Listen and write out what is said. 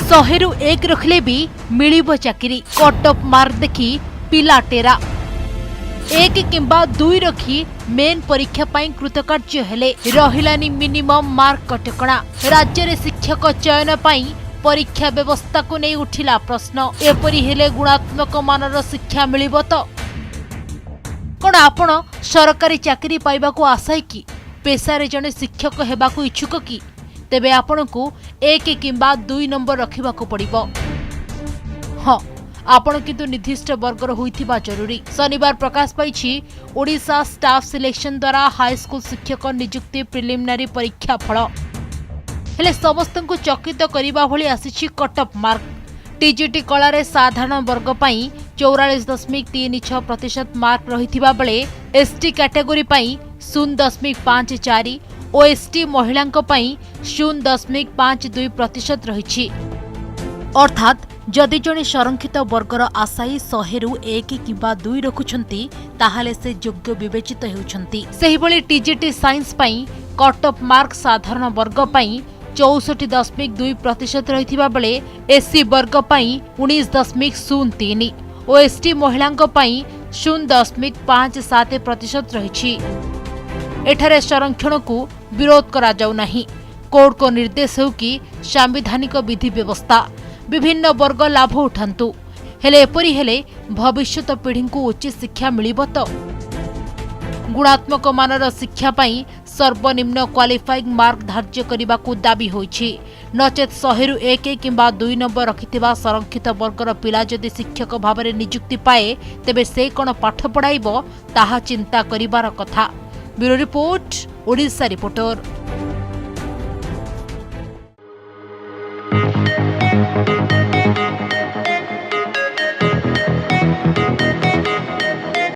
100 1 रखले भी मिलिबो चाकरी। कट ऑफ मार्क देखी पिला टेरा। 1 किंबा 2 रखी मेन परीक्षा पाई कृतकार्य हेले रहिलानी मिनिमम मार्क कटकणा। राज्य रे शिक्षक चयन पाई परीक्षा व्यवस्था को नहीं उठिला प्रश्न। एपरी हेले गुणात्मक मानर शिक्षा मिलिबो तो कौन आपण सरकारी चाकरी पाइबा को आशाय कि पेशारे जने शिक्षक हेबाकू इच्छुक कि तेबे आपण को 1 किंबा 2 नंबर रखिबा को पड़िबो। हाँ, आपण किंतु निर्दिष्ट वर्गर होइथिबा जरूरी। शनिवार प्रकाश पाइछि ओडिशा स्टाफ सिलेक्शन द्वारा हाई स्कूल शिक्षक नियुक्ति प्रिलिमिनारी परीक्षा फल। हेले समस्त को चकित करिबा भली आसीछि कट ऑफ मार्क। टीजीटी कला रे साधारण वर्ग पाई 44.36% मार्क रहिथिबा बेले एसटी कैटेगरी पाई 0.54 और एसटी महिलांक पाई 0.52% रहिछि। अर्थात जदि जणे संरक्षित वर्गर आशायी 100 1 किंबा 2 रखुछंती ताहाले से योग्य विवेचित हेउछंती। सेहि भली TGT science pi cut off mark साधारण वर्ग पाई 64.2% रहिथिबा बेले एससी वर्ग पाई 19.03 और एसटी महिलांक पाई 0.57% रहिछि। एठारे संरक्षण को विरोध करा जाउ नाही। कोर्ट को निर्देश हो कि संवैधानिक विधि व्यवस्था विभिन्न वर्ग लाभ उठांतु। हेले एपरी हेले भविष्यत पीढ़ी को उचित शिक्षा मिलिबो तो गुणात्मक मानर शिक्षा पाई सर्वनिम्न क्वालिफाइंग मार्क धार्य करने को दाबी होइछि। नचेत 100 1 किंबा 2 नंबर रखिथिबा संरक्षित वर्गर पिला जदि शिक्षक भाव में नियुक्ति पाए तेबे से कोन पाठ पढ़ाइबो ताहा चिंता करिबार कथा। Bureau report, Odisha reporter.